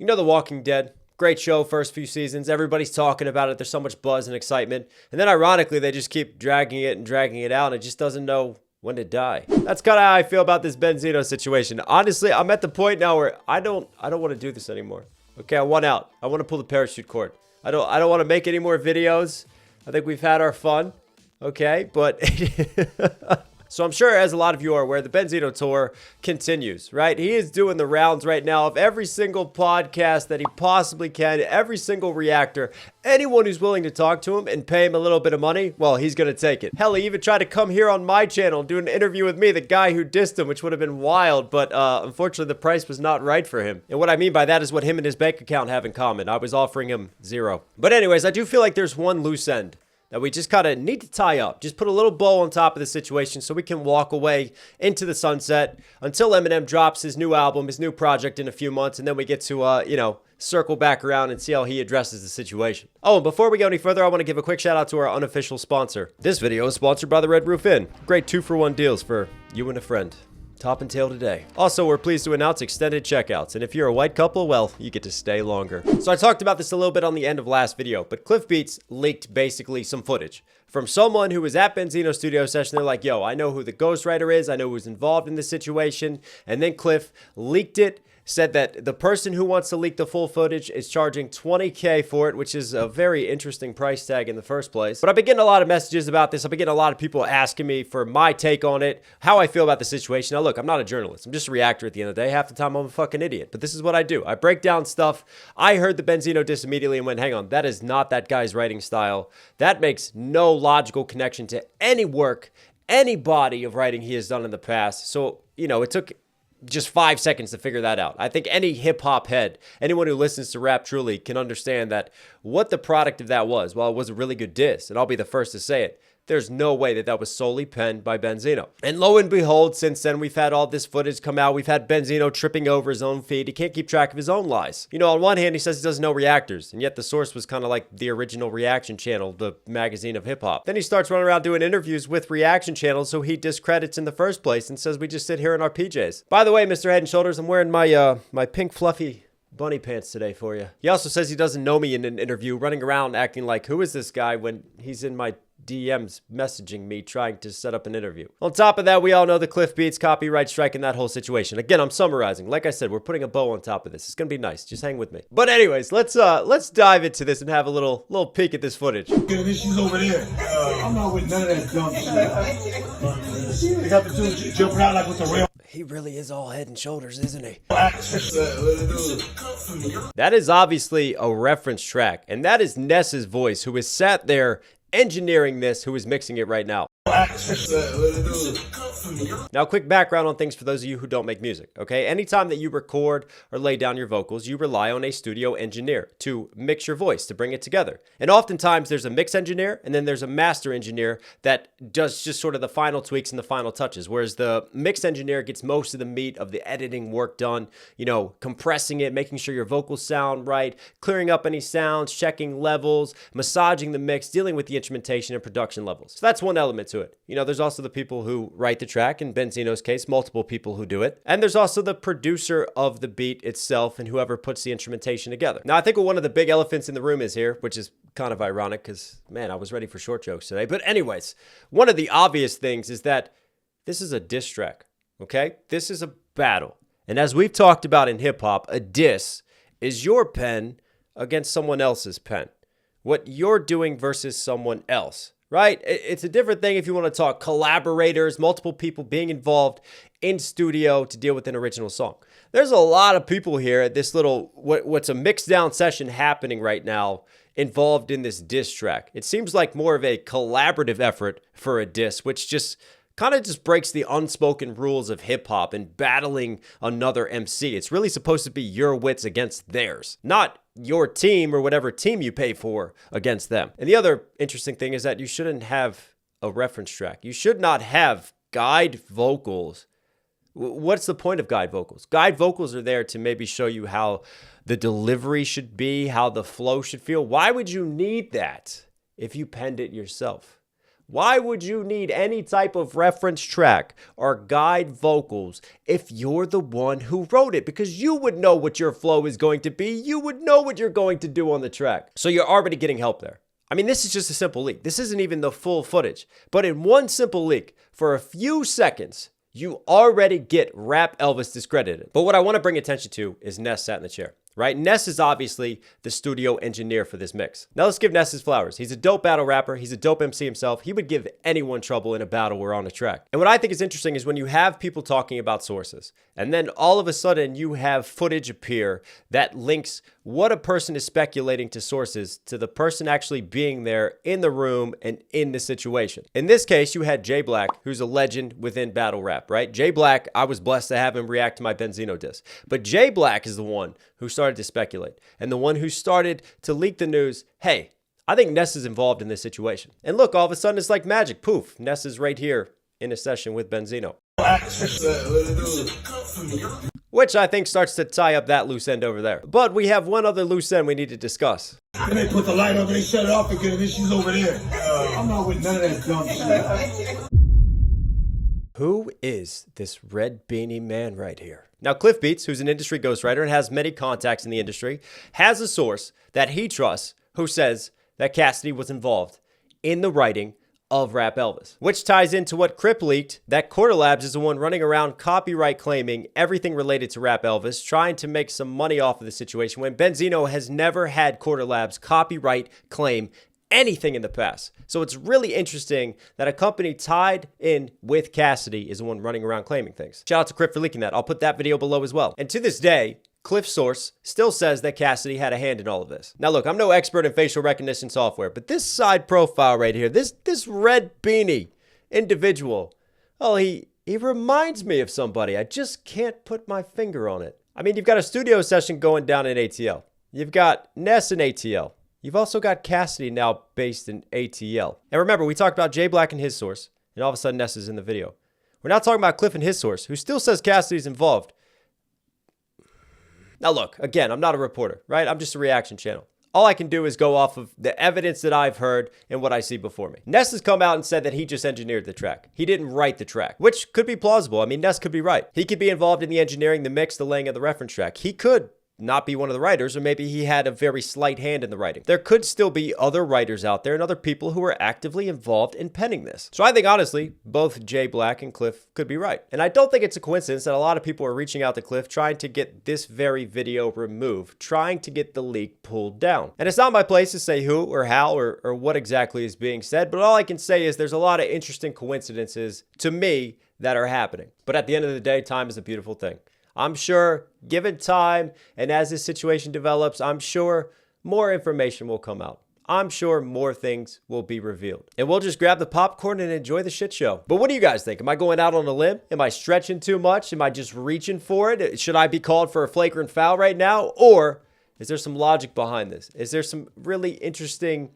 You know The Walking Dead? Great show, first few seasons. Everybody's talking about it. There's so much buzz and excitement. And then ironically, they just keep dragging it and dragging it out. And it just doesn't know when to die. That's kind of how I feel about this Benzino situation. Honestly, I'm at the point now where I don't want to do this anymore. Okay, I want out. I want to pull the parachute cord. I don't want to make any more videos. I think we've had our fun. Okay, but so I'm sure, as a lot of you are aware, the Benzino tour continues, right? He is doing the rounds right now of every single podcast that he possibly can, every single reactor. Anyone who's willing to talk to him and pay him a little bit of money, well, he's going to take it. Hell, he even tried to come here on my channel and do an interview with me, the guy who dissed him, which would have been wild, but unfortunately, the price was not right for him. And what I mean by that is what him and his bank account have in common. I was offering him $0. But anyways, I do feel like there's one loose end that we just kind of need to tie up. Just put a little bow on top of the situation so we can walk away into the sunset until Eminem drops his new album, his new project in a few months, and then we get to, circle back around and see how he addresses the situation. Oh, and before we go any further, I want to give a quick shout out to our unofficial sponsor. This video is sponsored by the Red Roof Inn. Great 2-for-1 deals for you and a friend. Top and tail today. Also, we're pleased to announce extended checkouts, and if you're a white couple, well, you get to stay longer. So I talked about this a little bit on the end of last video, but Cliff Beats leaked basically some footage from someone who was at Benzino's studio session. They're like, yo, I know who the Ghostwriter is, I know who's involved in this situation, and then Cliff leaked it, said that the person who wants to leak the full footage is charging $20K for it, which is a very interesting price tag in the first place. But I've been getting a lot of messages about this. I've been getting a lot of people asking me for my take on it, how I feel about the situation. Now, look, I'm not a journalist. I'm just a reactor at the end of the day. Half the time, I'm a fucking idiot. But this is what I do. I break down stuff. I heard the Benzino diss immediately and went, hang on, that is not that guy's writing style. That makes no logical connection to any work, any body of writing he has done in the past. So, it took just 5 seconds to figure that out. I think any hip-hop head, anyone who listens to rap truly, can understand that what the product of that was. Well, it was a really good diss, and I'll be the first to say it. There's no way that that was solely penned by Benzino. And lo and behold, since then, we've had all this footage come out. We've had Benzino tripping over his own feed. He can't keep track of his own lies. On one hand, he says he doesn't know reactors, and yet the source was kind of like the original reaction channel, the magazine of hip-hop. Then he starts running around doing interviews with reaction channels, so he discredits in the first place and says we just sit here in our PJs. By the way, Mr. Head and Shoulders, I'm wearing my pink fluffy bunny pants today for you. He also says he doesn't know me in an interview, running around acting like, who is this guy, when he's in my DMs messaging me trying to set up an interview. On top of that, we all know the Cliff Beats copyright strike in that whole situation. Again, I'm summarizing. Like I said, we're putting a bow on top of this. It's gonna be nice. Just hang with me. But anyways, let's dive into this and have a little peek at this footage. Yeah, she's over there. I'm not with none of that dumb shit. They got the two jumping out like with the rail. He really is all head and shoulders, isn't he? That is obviously a reference track, and that is Ness's voice, who is sat there engineering this, who is mixing it right now. Now, quick background on things for those of you who don't make music, okay? Anytime that you record or lay down your vocals, you rely on a studio engineer to mix your voice, to bring it together. And oftentimes, there's a mix engineer, and then there's a master engineer that does just sort of the final tweaks and the final touches, whereas the mix engineer gets most of the meat of the editing work done, compressing it, making sure your vocals sound right, clearing up any sounds, checking levels, massaging the mix, dealing with the instrumentation and production levels. So that's one element to it. There's also the people who write the track, in Benzino's case, multiple people who do it. And there's also the producer of the beat itself and whoever puts the instrumentation together. Now, I think what one of the big elephants in the room is here, which is kind of ironic because, man, I was ready for short jokes today. But anyways, one of the obvious things is that this is a diss track, okay? This is a battle. And as we've talked about in hip-hop, a diss is your pen against someone else's pen. What you're doing versus someone else. Right? It's a different thing if you want to talk collaborators, multiple people being involved in studio to deal with an original song. There's a lot of people here at this little, what's a mixed down session happening right now, involved in this diss track. It seems like more of a collaborative effort for a diss, which just kind of just breaks the unspoken rules of hip hop and battling another MC. It's really supposed to be your wits against theirs, not your team or whatever team you pay for against them. And the other interesting thing is that you shouldn't have a reference track. You should not have guide vocals. What's the point of guide vocals? Guide vocals are there to maybe show you how the delivery should be, how the flow should feel. Why would you need that if you penned it yourself? Why would you need any type of reference track or guide vocals if you're the one who wrote it? Because you would know what your flow is going to be. You would know what you're going to do on the track. So you're already getting help there. I mean, this is just a simple leak. This isn't even the full footage. But in one simple leak, for a few seconds, you already get Rap Elvis discredited. But what I want to bring attention to is Ness sat in the chair, right? Ness is obviously the studio engineer for this mix. Now let's give Ness his flowers. He's a dope battle rapper. He's a dope MC himself. He would give anyone trouble in a battle or on a track. And what I think is interesting is when you have people talking about sources, and then all of a sudden you have footage appear that links what a person is speculating to sources to the person actually being there in the room and in the situation. In this case, you had Jay Black, who's a legend within battle rap, right? Jay Black, I was blessed to have him react to my Benzino diss. But Jay Black is the one who started to speculate and the one who started to leak the news, hey, I think Ness is involved in this situation. And look, all of a sudden it's like magic. Poof, Ness is right here in a session with Benzino. Which I think starts to tie up that loose end over there. But we have one other loose end we need to discuss. Then they put the light on, they shut it off again, and then she's over there. I'm not with none of that dumb shit. Who is this red beanie man right here? Now, Cliff Beats, who's an industry ghostwriter and has many contacts in the industry, has a source that he trusts who says that Cassidy was involved in the writing of Rap Elvis, which ties into what Crip leaked, that Quarter Labs is the one running around copyright claiming everything related to Rap Elvis, trying to make some money off of the situation when Benzino has never had Quarter Labs copyright claim anything in the past. So it's really interesting that a company tied in with Cassidy is the one running around claiming things. Shout out to Crip for leaking that. I'll put that video below as well. And to this day, Cliff's source still says that Cassidy had a hand in all of this. Now look, I'm no expert in facial recognition software, but this side profile right here, this red beanie individual, oh, he reminds me of somebody. I just can't put my finger on it. I mean, you've got a studio session going down in ATL. You've got Ness in ATL. You've also got Cassidy now based in ATL. And remember, we talked about Jay Black and his source, and all of a sudden Ness is in the video. We're not talking about Cliff and his source, who still says Cassidy's involved. Now look, again, I'm not a reporter, right? I'm just a reaction channel. All I can do is go off of the evidence that I've heard and what I see before me. Ness has come out and said that he just engineered the track. He didn't write the track, which could be plausible. I mean, Ness could be right. He could be involved in the engineering, the mix, the laying of the reference track. He could not be one of the writers, or maybe he had a very slight hand in the writing. There could still be other writers out there and other people who are actively involved in penning this. So I think, honestly, both Jay Black and Cliff could be right. And I don't think it's a coincidence that a lot of people are reaching out to Cliff trying to get this very video removed, trying to get the leak pulled down. And it's not my place to say who or how or what exactly is being said, but all I can say is there's a lot of interesting coincidences, to me, that are happening. But at the end of the day, time is a beautiful thing. I'm sure, given time, and as this situation develops, I'm sure more information will come out. I'm sure more things will be revealed. And we'll just grab the popcorn and enjoy the shit show. But what do you guys think? Am I going out on a limb? Am I stretching too much? Am I just reaching for it? Should I be called for a flagrant foul right now? Or is there some logic behind this? Is there some really interesting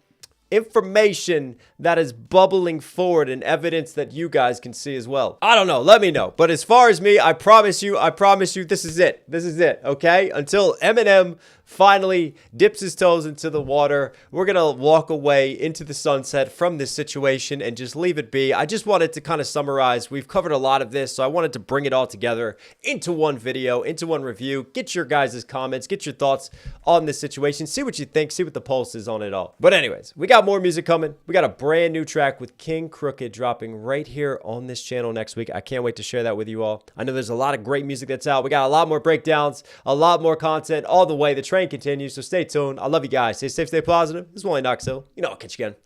information that is bubbling forward and evidence that you guys can see as well? I don't know. Let me know. But as far as me, I promise you, this is it. This is it, okay? Until Eminem finally dips his toes into the water, we're going to walk away into the sunset from this situation and just leave it be. I just wanted to kind of summarize. We've covered a lot of this, so I wanted to bring it all together into one video, into one review, get your guys' comments, get your thoughts on this situation, see what you think, see what the pulse is on it all. But anyways, we got more music coming. We got a brand new track with King Crooked dropping right here on this channel next week. I can't wait to share that with you all. I know there's a lot of great music that's out. We got a lot more breakdowns, a lot more content all the way. The train continues, so stay tuned. I love you guys. Stay safe, stay positive. This is only Knox. You know, I'll catch you again.